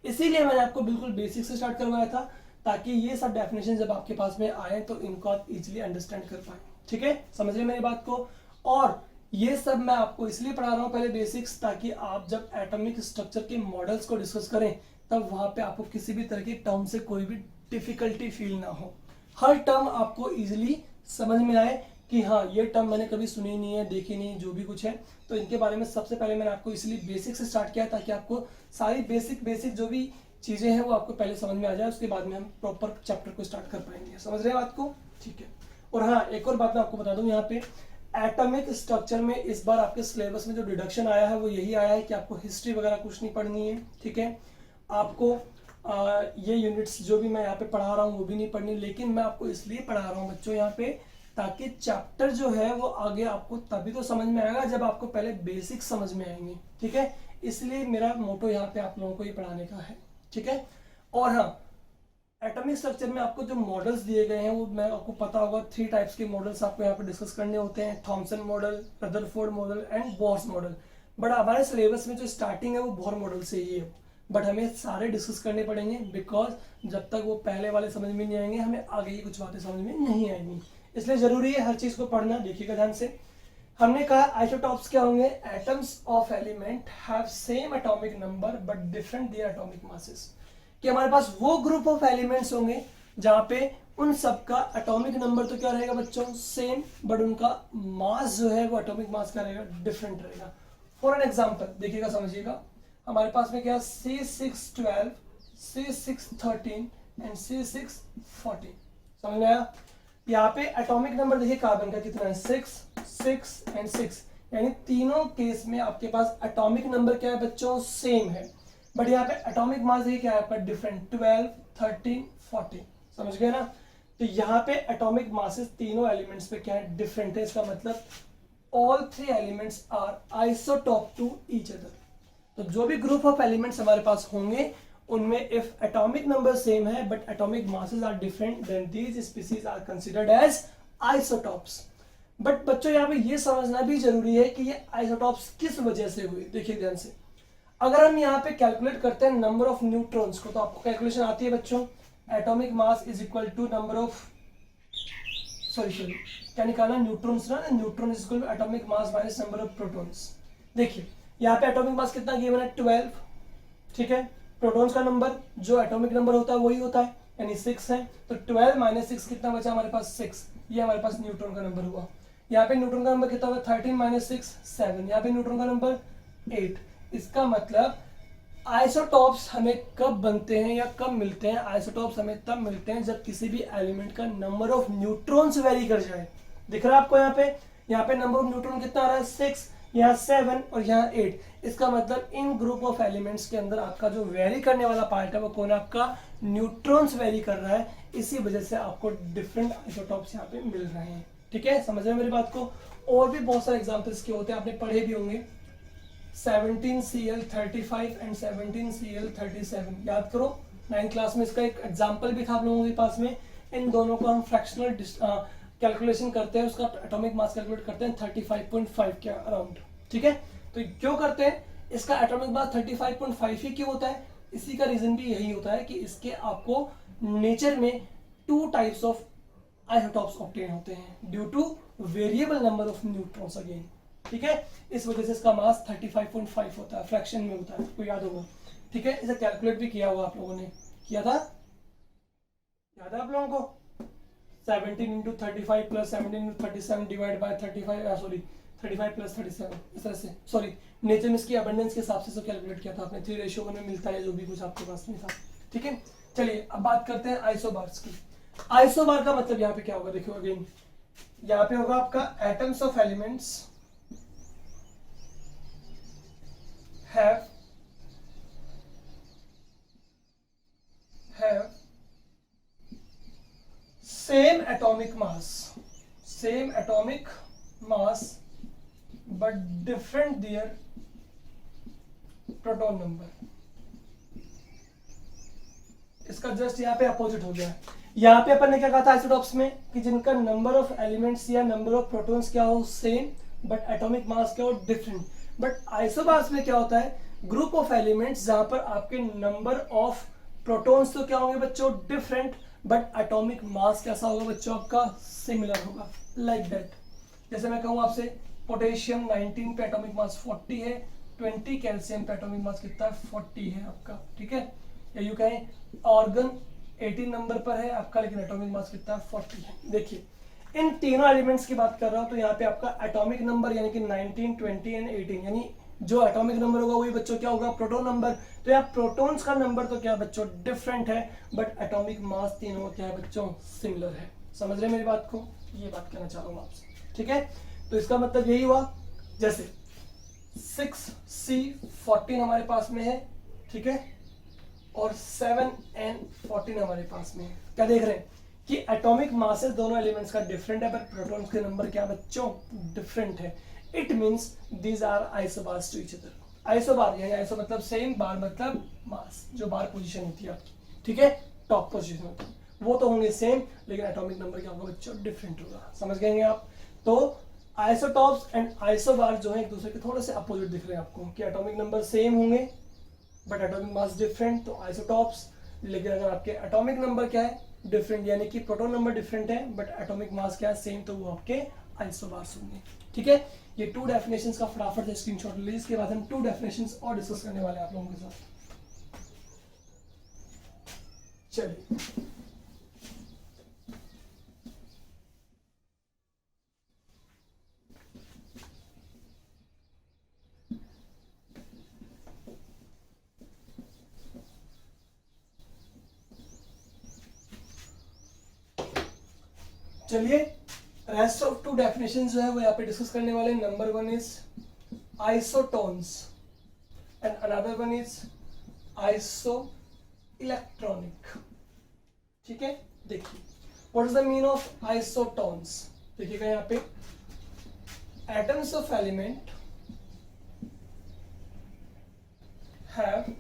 इसीलिए मैंने आपको बिल्कुल बेसिक से स्टार्ट करवाया था, ताकि ये सब डेफिनेशन जब आपके पास में आए तो इनको आप इजीली अंडरस्टैंड कर पाए। ठीक है, समझ रहे मेरी बात को। और ये सब मैं आपको इसलिए पढ़ा रहा हूँ पहले बेसिक्स, ताकि आप जब एटॉमिक स्ट्रक्चर के मॉडल्स को डिस्कस करें तब वहां पे आपको किसी भी तरह की टर्म से कोई भी डिफिकल्टी फील ना हो, हर टर्म आपको इजीली समझ में आए कि हाँ ये टर्म मैंने कभी सुनी नहीं है, देखी नहीं, जो भी कुछ है। तो इनके बारे में सबसे पहले मैंने आपको इसलिए बेसिक से स्टार्ट किया, ताकि आपको सारी बेसिक जो भी चीजें हैं वो आपको पहले समझ में आ जाए, उसके बाद में हम प्रॉपर चैप्टर को स्टार्ट कर पाएंगे। समझ रहे हैं बात को? ठीक है। और हाँ, एक और बात मैं आपको बता दूं, यहाँ पे एटॉमिक स्ट्रक्चर में इस बार आपके सिलेबस में जो डिडक्शन आया है वो यही आया है कि आपको हिस्ट्री वगैरह कुछ नहीं पढ़नी है। ठीक है, आपको ये यूनिट्स जो भी मैं यहाँ पे पढ़ा रहा हूँ वो भी नहीं पढ़नी, लेकिन मैं आपको इसलिए पढ़ा रहा हूँ बच्चों यहाँ पे, ताकि चैप्टर जो है वो आगे आपको तभी तो समझ में आएगा जब आपको पहले बेसिक समझ में आएंगे। ठीक है, इसलिए मेरा मोटो यहाँ पे आप लोगों को ये पढ़ाने का है। ठीक है, और हाँ, एटॉमिक स्ट्रक्चर में आपको जो मॉडल्स दिए गए हैं वो मैं आपको पता होगा, 3 टाइप्स के मॉडल्स आपको यहाँ पे डिस्कस करने होते हैं, Thompson model, Rutherford model and Bohr's model. But हमारे सिलेबस में जो स्टार्टिंग है वो बोर मॉडल से ही है, बट हमें सारे डिस्कस करने पड़ेंगे, बिकॉज जब तक वो पहले वाले समझ में नहीं आएंगे हमें आगे की कुछ बातें समझ में नहीं आएंगी, इसलिए जरूरी है हर चीज को पढ़ना। देखिएगा ध्यान से, हमने कहा आइसोटॉप्स क्या होंगे, atoms of element have same atomic number but different their atomic masses, कि हमारे पास वो ग्रुप ऑफ एलिमेंट्स होंगे जहां पे उन सब का एटॉमिक नंबर तो क्या रहेगा बच्चों, सेम, बट उनका मास जो है वो एटॉमिक मास क्या रहेगा, डिफरेंट रहेगा। फॉर एन एग्जांपल देखिएगा, समझिएगा, हमारे पास में क्या C612, C613 एंड C614। समझ में आया? यहाँ पे एटॉमिक नंबर देखिए कार्बन का कितना है, 6, 6 एंड 6, यानी तीनों केस में आपके पास एटॉमिक नंबर क्या है बच्चों, सेम है, बट यहाँ पे एटॉमिक मास देखिए क्या है आपका, डिफरेंट, 12, 13, 14। समझ गए ना? तो यहाँ पे एटॉमिक मासेस तीनों एलिमेंट्स पे क्या है, डिफरेंट है। इसका मतलब all 3 elements are isotope to each other. तो जो भी ग्रुप ऑफ एलिमेंट्स हमारे पास होंगे उनमें इफ एटॉमिक नंबर सेम है but atomic masses are different, then these species are considered as isotopes. But बच्चों यहाँ पे ये समझना भी जरूरी है कि ये आइसोटॉप्स किस वजह से हुए। देखिए ध्यान से, अगर हम यहाँ पे कैलकुलेट करते हैं नंबर ऑफ न्यूट्रॉन्स को, तो आपको कैलकुलेशन आती है बच्चों, atomic mass is equal to number of, sorry क्या निकालना, न्यूट्रॉन्स ना, neutron is equal to atomic mass minus number of protons. देखिए यहाँ पे एटॉमिक मास कितना गिवन है, 12। ठीक है, प्रोटॉन्स का नंबर जो एटॉमिक नंबर होता है वही होता है, यानी 6 है, तो 12 माइनस 6 कितना बचा हमारे पास, 6। ये हमारे पास न्यूट्रॉन का नंबर हुआ। यहाँ पे न्यूट्रॉन का नंबर कितना हुआ, 13 माइनस 6, 7। यहाँ पे न्यूट्रॉन का नंबर 8। इसका मतलब आइसोटॉप्स हमें कब बनते हैं या कब मिलते हैं, आइसोटॉप्स हमें तब मिलते हैं जब किसी भी एलिमेंट का नंबर ऑफ न्यूट्रॉन्स वेरी कर जाए। दिख रहा है आपको यहाँ पे नंबर ऑफ न्यूट्रॉन कितना आ रहा है, 6, यहाँ 7 और यहाँ 8। इसका मतलब इन ग्रुप ऑफ एलिमेंट्स के अंदर आपका जो वेरी करने वाला पार्ट है वो कौन है, आपका न्यूट्रॉन्स वेरी कर रहा है, इसी वजह से आपको डिफरेंट आइसोटॉप्स यहाँ पे मिल रहे हैं। ठीक है, समझ रहे हैं मेरी बात को? और भी बहुत सारे एग्जांपल्स के होते हैं, आपने पढ़े भी होंगे। 17Cl35 and 17Cl37। याद करो 9th क्लास में इसका एक एग्जाम्पल भी था आप लोगों के पास में। इन दोनों को हम फ्रैक्शनल कैलकुलेशन करते हैं, उसका एटॉमिक मास कैलकुलेट करते हैं 35.5 के अराउंड। ठीक है, तो क्यों करते हैं, इसका एटॉमिक मास 35.5 ही क्यों होता है, इसी का रीजन भी यही होता है कि इसके आपको नेचर में 2 टाइप्स ऑफ आइसोटॉप्स ऑब्टेन होते हैं due two variable number of neutrons again. ठीक है, इस वजह से इसका मास 35.5 होता है, फ्रैक्शन में होता है, आपको याद होगा। ठीक है, इसे कैलकुलेट भी किया हुआ आप लोगों ने, किया था, याद है आप लोगों को? 17 into 35 plus 17 into 37 divide by 35 plus 37, इस तरह से, सॉरी नेचर में इसकी अबंडेंस के हिसाब से कैलकुलेट किया था आपने, 3:1 में मिलता है जो भी कुछ आपके पास में था। ठीक है, चलिए अब बात करते हैं आइसोबार्स की। आइसोबार का मतलब यहाँ पे क्या होगा, देखो अगेन यहाँ पे होगा आपका atoms of elements have same atomic mass but different their proton number। इसका जस्ट यहाँ पे अपोजिट हो गया। यहाँ पे अपन ने क्या कहा था आइसोटॉप्स में कि जिनका नंबर ऑफ एलिमेंट्स या नंबर ऑफ प्रोटॉन्स क्या हो सेम बट एटॉमिक मास क्या हो डिफरेंट। बट आइसोबार्स में क्या होता है, ग्रुप ऑफ एलिमेंट्स जहां पर आपके नंबर ऑफ प्रोटॉन्स तो क्या होंगे बच्चों डिफरेंट, बट एटॉमिक मास कैसा होगा बच्चों आपका सिमिलर होगा, लाइक दैट। जैसे मैं कहूँ आपसे पोटेशियम 19 पे एटॉमिक मास 40 है, 20 कैल्शियम पे एटॉमिक मास कितना है 40 है आपका। ठीक है, या यूं कहें ऑर्गन 18 नंबर पर है आपका, लेकिन एटॉमिक मास कितना है 40 है। देखिए इन तीनों एलिमेंट्स की बात कर रहा हूं तो यहाँ पे आपका एटॉमिक नंबर यानी कि 19, 20 एंड 18, यानी जो एटॉमिक नंबर होगा वही बच्चों क्या होगा प्रोटॉन नंबर। तो यहाँ प्रोटॉन्स का नंबर तो क्या बच्चों डिफरेंट है, बट एटॉमिक मास तीनों क्या है बच्चों सिमिलर है। समझ रहे मेरी बात को, ये बात कहना चाह रहा हूँ आपसे। ठीक है, तो इसका मतलब यही हुआ, जैसे 6C14 हमारे पास में है, ठीक है, और 7N14 हमारे पास में है। क्या देख रहे हैं कि एटॉमिक मासेस दोनों एलिमेंट्स का डिफरेंट है, बट प्रोटॉन्स के नंबर क्या बच्चों डिफरेंट है। It means these are isobars to each other. Isobar यानी आइसो मतलब सेम, बार मतलब मास, जो बार पोजीशन होती है आपकी, ठीक है, टॉप पोजीशन होती है, वो तो होंगे सेम, लेकिन एटॉमिक नंबर क्या होगा बच्चों डिफरेंट होगा। समझ गए आप? तो आइसोटॉप्स एंड आइसोबार जो है एक दूसरे के थोड़े से अपोजिट दिख रहे हैं आपको, कि एटॉमिक नंबर सेम होंगे बट एटॉमिक मास डिफरेंट, तो आइसोटॉप्स। लेकिन अगर आपके एटॉमिक नंबर क्या है डिफरेंट, यानी कि प्रोटॉन नंबर डिफरेंट है बट एटॉमिक मास क्या है सेम, तो वो आपके आइसोबार्स होंगे। ठीक है, ये 2 डेफिनेशंस का फटाफट से स्क्रीनशॉट ले लीजिए, इसके बाद हम 2 डेफिनेशंस और डिस्कस करने वाले हैं आप लोगों के साथ। चलिए चलिए रेस्ट ऑफ 2 डेफिनेशंस जो है वो यहाँ पे डिस्कस करने वाले। Number 1 is isotones and another one is iso electronic. ठीक है, देखिए what is the mean of isotones. देखिएगा यहाँ पे atoms of element have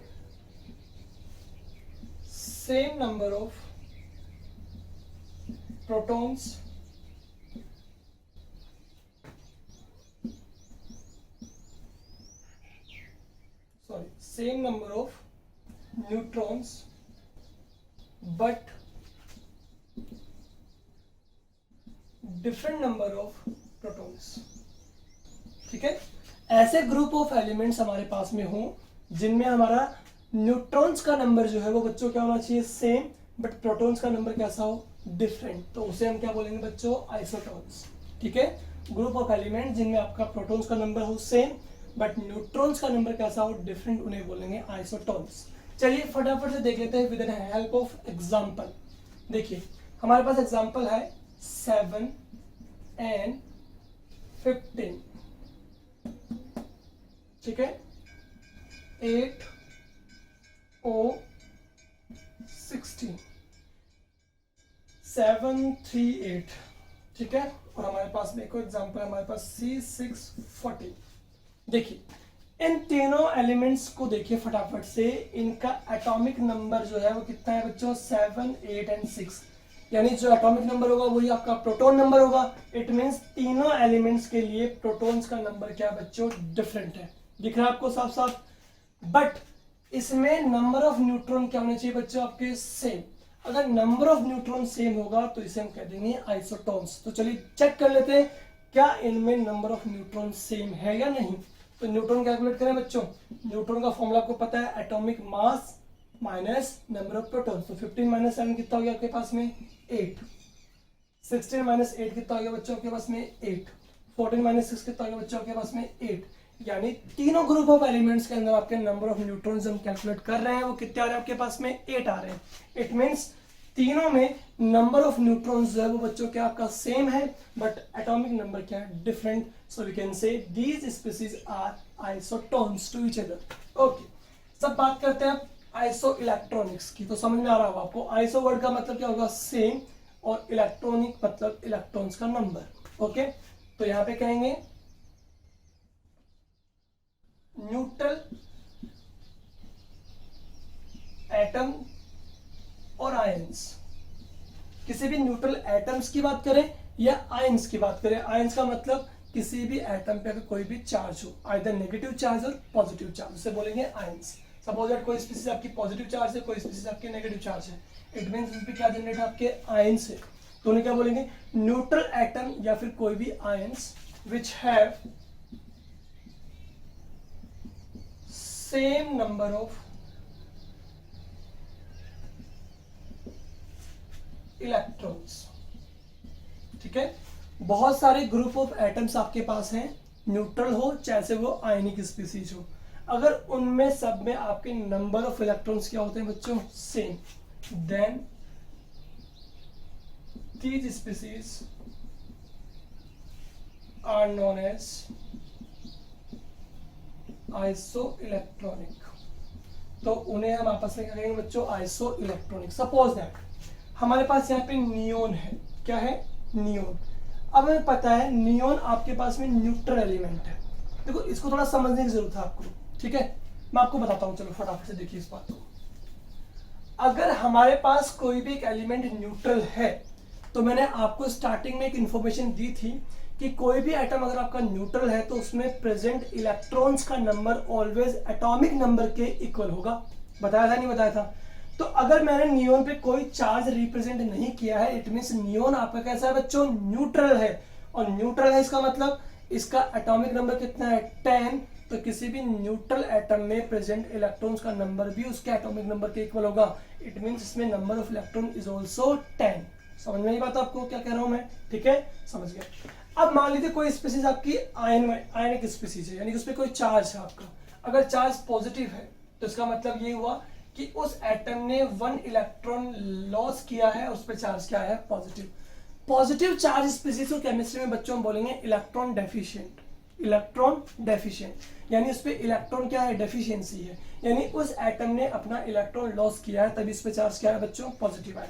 same number of protons same number of neutrons but different number of protons। ठीक है, ऐसे group of elements हमारे पास में हो जिनमें हमारा न्यूट्रॉन्स का नंबर जो है वो बच्चों क्या होना चाहिए सेम, बट प्रोटॉन्स का नंबर कैसा हो डिफरेंट, तो उसे हम क्या बोलेंगे बच्चों आइसोटोन्स। ठीक है, ग्रुप ऑफ एलिमेंट जिनमें आपका प्रोटॉन्स का नंबर हो सेम बट न्यूट्रॉन्स का नंबर कैसा हो डिफरेंट, उन्हें बोलेंगे आइसोटोन्स। चलिए फटाफट से देख लेते हैं with the help of example. देखिए हमारे पास एग्जांपल है 7 and 15, ठीक है, 8 O 16, 7 3 8, ठीक है, और हमारे पास में एक एग्जांपल है हमारे पास C6 40। देखिए इन तीनों एलिमेंट्स को देखिए फटाफट से, इनका एटॉमिक नंबर जो है वो कितना है बच्चों, 7, 8 एंड 6। यानी जो एटॉमिक नंबर होगा वही आपका प्रोटॉन नंबर होगा। इट मींस तीनों एलिमेंट्स के लिए प्रोटॉन्स का नंबर क्या है बच्चों, डिफरेंट है। दिख रहा है आपको साफ साफ। बट इसमें नंबर ऑफ न्यूट्रॉन क्या होने चाहिए बच्चों, आपके सेम। अगर नंबर ऑफ न्यूट्रॉन सेम होगा तो इसे हम कह देंगे आइसोटोन्स। तो चलिए चेक कर लेते हैं क्या इनमें नंबर ऑफ न्यूट्रॉन सेम है या नहीं। तो न्यूट्रॉन कैलकुलेट करें बच्चों। न्यूट्रॉन का फॉर्मूला आपको पता है, atomic mass minus number of protons. तो 15 माइनस 7 कितना हो गया आपके पास में, 8। 16 माइनस 8 कितना हो गया बच्चों आपके पास में, 8। 14 माइनस 6 कितना हो गया बच्चों आपके पास में, 8। यानी तीनों ग्रुप ऑफ एलिमेंट्स के अंदर आपके नंबर ऑफ न्यूट्रॉन्स हम कैलकुलेट कर रहे हैं, वो कितने आ रहे हैं आपके पास में, 8 आ रहे हैं। इट मींस तीनों में नंबर ऑफ न्यूट्रॉन्स जो है वो बच्चों क्या आपका सेम है, बट एटॉमिक नंबर क्या है, different. So we can say these species are isotones to each other. Okay, सब बात करते हैं आइसो इलेक्ट्रॉनिक्स की। तो समझ में आ रहा होगा आपको, आइसो वर्ड का मतलब क्या होगा, सेम, और इलेक्ट्रॉनिक मतलब इलेक्ट्रॉन्स का नंबर। ओके, तो यहां पे कहेंगे न्यूट्रल एटम और आयंस। किसी भी न्यूट्रल एटम्स की बात करें या आयंस की बात करें, आयंस का मतलब किसी भी एटम पे अगर कोई भी चार्ज हो, आइदर नेगेटिव चार्ज और पॉजिटिव चार्ज, उसे बोलेंगे आयंस। सपोज दैट कोई स्पीसीज आपकी पॉजिटिव चार्ज है, कोई स्पीसीज आपकी नेगेटिव चार्ज है, इट मींस उस पे क्या जनरेट है, आपके आयंस है। तो उन्हें क्या बोलेंगे, न्यूट्रल एटम या फिर कोई भी ions which have same number of electrons. ठीक है, बहुत सारे ग्रुप ऑफ एटम्स आपके पास हैं, न्यूट्रल हो चाहे से वो आयनिक स्पीसीज हो, अगर उनमें सब में आपके नंबर ऑफ इलेक्ट्रॉन्स क्या होते हैं बच्चों, same, then these species are known as isoelectronic। तो उन्हें हम आपस में क्या कहेंगे बच्चों, आइसो इलेक्ट्रॉनिक। सपोज दैट हमारे पास यहाँ पे नियोन है, क्या है, नियोन। अब हमें पता है नियोन आपके पास में न्यूट्रल एलिमेंट है। देखो इसको थोड़ा समझने की जरूरत है आपको, ठीक है, मैं आपको बताता हूँ, चलो फटाफट से देखिए इस बात को। अगर हमारे पास कोई भी एक एलिमेंट न्यूट्रल है, तो मैंने आपको स्टार्टिंग में एक इंफॉर्मेशन दी थी कि कोई भी एटम अगर आपका न्यूट्रल है तो उसमें प्रेजेंट इलेक्ट्रॉन्स का नंबर ऑलवेज एटॉमिक नंबर के इक्वल होगा। बताया था नहीं बताया था। तो अगर मैंने नियोन पे कोई चार्ज रिप्रेजेंट नहीं किया है, इट मींस नियोन आपका कैसा है बच्चों, न्यूट्रल है। और न्यूट्रल है इसका मतलब इसका एटॉमिक नंबर कितना है, 10। तो किसी भी न्यूट्रल एटम में प्रेजेंट इलेक्ट्रॉन्स का नंबर भी उसके एटॉमिक नंबर के इक्वल होगा। इट मींस इसमें number of electron is also 10। समझ में आई बात आपको क्या कह रहा हूं मैं, ठीक है, समझ गया। अब मान लीजिए कोई स्पीसीज आपकी आयनिक स्पीसीज है, यानी कि उस पर कोई चार्ज है आपका। अगर चार्ज पॉजिटिव है तो इसका मतलब ये हुआ कि उस एटम ने 1 इलेक्ट्रॉन लॉस किया है, उस पर चार्ज क्या है, पॉजिटिव। पॉजिटिव चार्ज स्पीसीज को केमिस्ट्री में बच्चों हम बोलेंगे इलेक्ट्रॉन डेफिशिएंट। इलेक्ट्रॉन डेफिशिएंट यानी उस पर इलेक्ट्रॉन क्या है, डेफिशिएंसी है, यानी उस एटम ने अपना इलेक्ट्रॉन लॉस किया है, तभी इस पर चार्ज क्या है बच्चों, पॉजिटिव आया।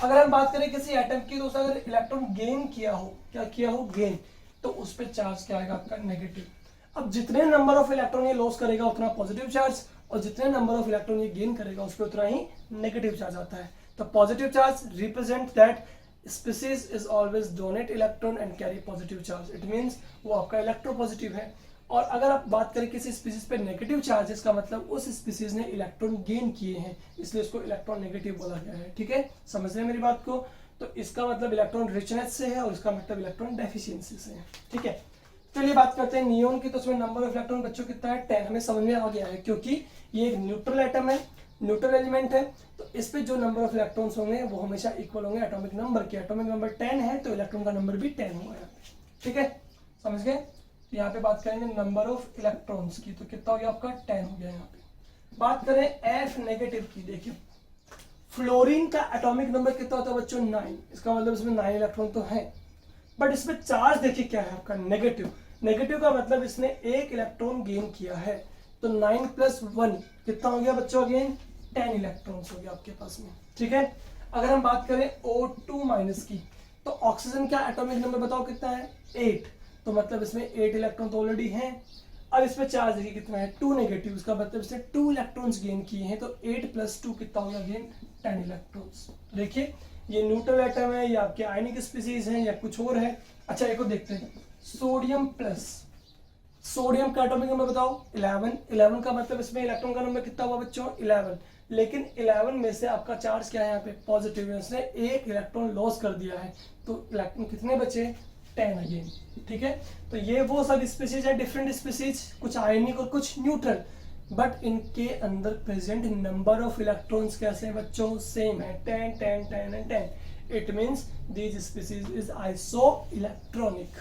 अगर हम बात करें किसी एटम की, तो उसने अगर इलेक्ट्रॉन गेन किया हो, क्या किया हो, गेन, तो उस पर चार्ज क्या आएगा आपका, नेगेटिव। अब जितने नंबर ऑफ इलेक्ट्रॉन ये लॉस करेगा उतना पॉजिटिव चार्ज, और जितने नंबर ऑफ इलेक्ट्रॉन ये गेन करेगा उस पर उतना ही नेगेटिव चार्ज आता है। तो positive charge represent that species is always donate electron and carry positive charge. It means वो आपका इलेक्ट्रोपॉजिटिव है। और अगर आप बात करें किसी स्पीसीज पे नेगेटिव चार्जेस का मतलब उस स्पीसीज ने इलेक्ट्रॉन गेन किए हैं, इसलिए इसको इलेक्ट्रॉन नेगेटिव बोला गया है। ठीक है, समझ रहे हैं मेरी बात को। तो इसका मतलब इलेक्ट्रॉन रिचनेस से है और इसका मतलब इलेक्ट्रॉन डेफिशिएंसी से है। ठीक है, चलिए बात करते हैं नियोन की। तो उसमें नंबर ऑफ इलेक्ट्रॉन बच्चों कितना है, 10। हमें समझ में आ गया है क्योंकि ये एक न्यूट्रल एटम है, न्यूट्रल एलिमेंट है, तो इस पे जो नंबर ऑफ इलेक्ट्रॉन्स होंगे वो हमेशा इक्वल होंगे एटॉमिक नंबर के। एटॉमिक नंबर 10 है तो इलेक्ट्रॉन का नंबर भी 10 होगा यहाँ पे। ठीक है, समझ गए। यहाँ पे बात करेंगे नंबर ऑफ इलेक्ट्रॉन्स की, तो कितना हो गया आपका, 10 हो गया। यहाँ पे बात करें F नेगेटिव की, देखिए फ्लोरीन का एटॉमिक नंबर कितना होता है बच्चों, 9। इसका मतलब इसमें 9 इलेक्ट्रॉन तो है, बट इसमें चार्ज देखिए क्या है आपका, नेगेटिव। नेगेटिव का मतलब इसने 1 इलेक्ट्रॉन गेन किया है, तो 9 + 1 कितना हो गया बच्चों, अगेन 10 इलेक्ट्रॉन्स हो गया आपके पास में। ठीक है, अगर हम बात करें O2- की, तो ऑक्सीजन का एटॉमिक नंबर बताओ कितना है, 8। तो मतलब इसमें 8 इलेक्ट्रॉन तो ऑलरेडी हैं। अब इस पर चार्ज देखिए कितना है 2 नेगेटिव, इसका मतलब इसने 2 इलेक्ट्रॉन्स गेन किए हैं, तो 8 + 2 कितना होगा गेन 10 इलेक्ट्रॉन्स। देखिए ये न्यूट्रल एटम है या आपके आयनिक स्पीसीज है या कुछ और है। अच्छा एक और देखते हैं, सोडियम प्लस, सोडियम का एटॉमिक नंबर बताओ 11, 11 का मतलब इसमें इलेक्ट्रॉन का नंबर कितना हुआ बच्चों 11, लेकिन 11 में से आपका चार्ज क्या है यहाँ पे पॉजिटिव है, उसने एक इलेक्ट्रॉन लॉस कर दिया है, तो इलेक्ट्रॉन कितने बचे 10 अगेन। ठीक है, तो ये वो सब स्पीसीज है, डिफरेंट स्पीसीज, कुछ आयनिक और कुछ न्यूट्रल, बट इनके अंदर प्रेजेंट नंबर ऑफ इलेक्ट्रॉन्स कैसे हैं बच्चों सेम है 10 10 10 and 10। It means these species is iso electronic.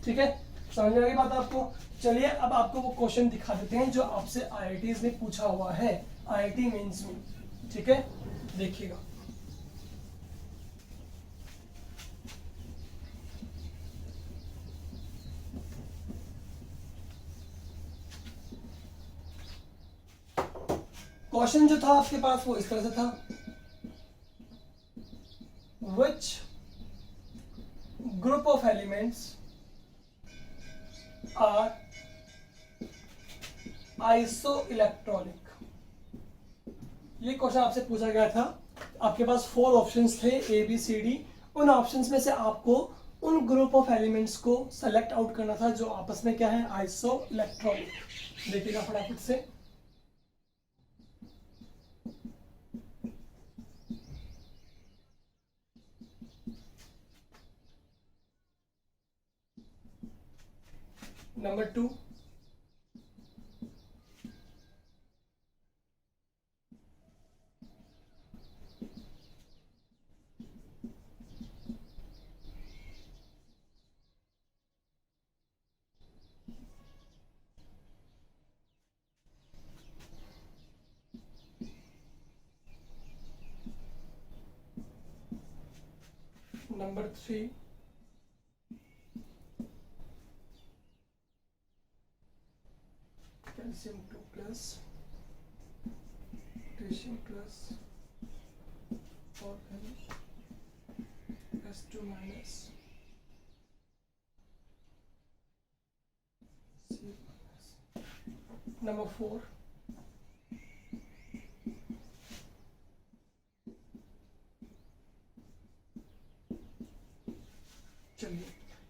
ठीक है, समझ में आ गई बात आपको। चलिए अब आपको वो क्वेश्चन दिखा देते हैं जो आपसे आईआईटीज ने पूछा हुआ है, आईआईटी मेंस में। ठीक है, देखिएगा। क्वेश्चन जो था आपके पास वो इस तरह से था, which group of elements are isoelectronic। ये क्वेश्चन आपसे पूछा गया था, आपके पास 4 ऑप्शंस थे ए बी सी डी, उन ऑप्शंस में से आपको उन ग्रुप ऑफ एलिमेंट्स को सेलेक्ट आउट करना था जो आपस में क्या है आइसोइलेक्ट्रॉनिक। देखिएगा फटाफट से, number 2 number 3 calcium 2 plus potassium plus और S2 माइनस नंबर 4 चलिए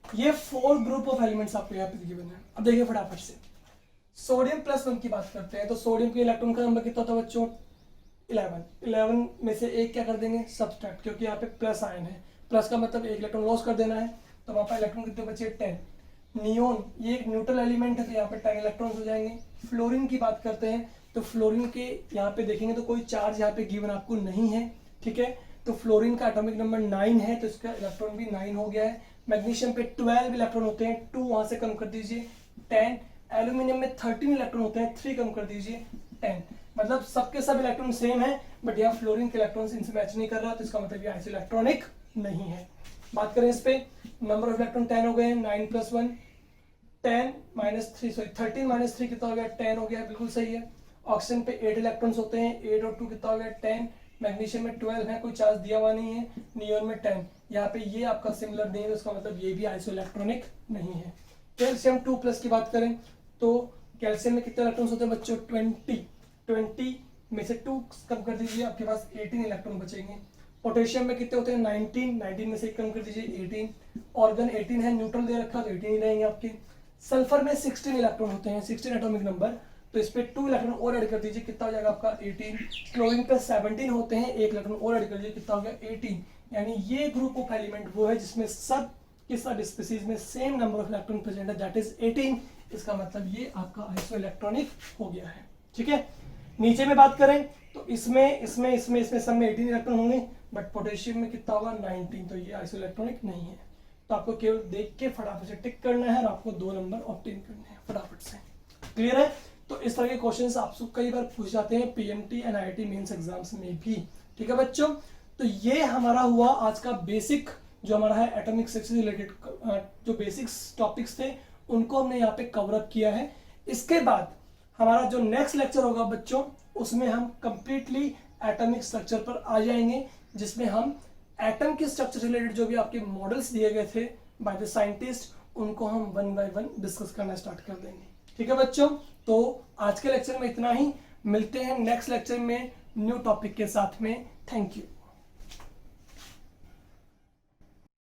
ये 4 ग्रुप ऑफ एलिमेंट्स आपको यहाँ पे गिवन है। अब देखिए फटाफट से सोडियम +1 की बात करते हैं, तो सोडियम के इलेक्ट्रॉन का नंबर कितना होता है बच्चों 11, 11 में से एक क्या कर देंगे सब्सट्रैक्ट, क्योंकि यहाँ पे प्लस आयन है, प्लस का मतलब एक इलेक्ट्रॉन लॉस कर देना है, तो वहाँ पर इलेक्ट्रॉन कितने बचे 10। नियोन ये एक न्यूट्रल एलिमेंट है, तो यहाँ पे 10 इलेक्ट्रॉन्स हो जाएंगे। फ्लोरीन की बात करते हैं, तो फ्लोरीन के यहाँ पे देखेंगे तो कोई चार्ज यहाँ पे गिवन आपको नहीं है। ठीक है, तो फ्लोरीन का एटॉमिक नंबर 9 है, तो इसका इलेक्ट्रॉन भी 9 हो गया है। मैग्नीशियम पे 12 इलेक्ट्रॉन होते हैं, 2 वहां से कम कर दीजिए 10। एल्यूमिनियम में 13 इलेक्ट्रॉन होते हैं, 3 कम कर दीजिए 10। मतलब सबके सब इलेक्ट्रॉन सेम है, बट यहाँ फ्लोरीन के इलेक्ट्रॉन इनसे मैच नहीं कर रहा, तो इसका मतलब ये आइसो इलेक्ट्रॉनिक नहीं है। बात करें इस पे, नंबर ऑफ इलेक्ट्रॉन 10 हो गए, 9 + 1 10 - 3 सॉरी 13 - 3 कितना हो गया 10 हो गया, बिल्कुल सही है। ऑक्सीजन पे 8 इलेक्ट्रॉन्स होते हैं, 8 और 2 कितना हो गया 10। मैग्नीशियम में 12 है, कोई चार्ज दिया हुआ नहीं है। नियोन में 10, यहाँ पे ये आपका सिमिलर नहीं है, उसका मतलब ये भी आइसो इलेक्ट्रॉनिक नहीं है। कैल्शियम 2+ की बात करें तो कैल्शियम में कितने इलेक्ट्रॉन्स होते हैं बच्चों 20 में से 2 कम कर दीजिए, आपके पास 18 इलेक्ट्रॉन बचेंगे। पोटेशियम में कितने होते हैं 19 में से कम कर दीजिए 18। ऑर्गन 18 है, न्यूट्रल दे रखा तो 18 ही रहेंगे आपके। सल्फर में 16 इलेक्ट्रॉन होते हैं, 16 एटॉमिक नंबर, तो इस पे 2 इलेक्ट्रॉन और ऐड कर दीजिए, कितना हो जाएगा आपका 18। क्लोरीन पे 17 होते हैं, 1 इलेक्ट्रॉन और ऐड कर दीजिए, कितना हो गया 18। यानी ये ग्रुप ऑफ एलिमेंट वो है जिसमें सब के सब स्पीसीज में same number of electron present है, दैट इज 18। इसका मतलब ये आपका आइसो इलेक्ट्रॉनिक हो गया है। ठीक है, नीचे में बात करें तो इसमें सब में 18 इलेक्ट्रॉन होंगे, बट पोटेशियम में कितना होगा 19, तो ये आइसो इलेक्ट्रॉनिक नहीं है। तो आपको केवल देख के फटाफट से टिक करना है और आपको 2 नंबर ऑब्टेन करने हैं फटाफट से। क्लियर है? तो इस तरह के क्वेश्चंस आपसे कई बार पूछ जाते हैं PMT and IIT mains exams में भी। ठीक है बच्चों, तो ये हमारा हुआ आज का बेसिक जो हमारा है एटॉमिक स्ट्रक्चर से रिलेटेड जो बेसिक्स टॉपिक्स थे उनको हमने यहाँ पे कवर अप किया है। इसके बाद हमारा जो नेक्स्ट लेक्चर होगा बच्चों उसमें हम कंप्लीटली एटॉमिक स्ट्रक्चर पर आ जाएंगे, जिसमें हम एटम के स्ट्रक्चर से रिलेटेड जो भी आपके मॉडल्स दिए गए थे बाय द साइंटिस्ट उनको हम 1 बाय 1 डिस्कस करना स्टार्ट कर देंगे। ठीक है बच्चों, तो आज के लेक्चर में इतना ही, मिलते हैं नेक्स्ट लेक्चर में न्यू टॉपिक के साथ में। Thank you.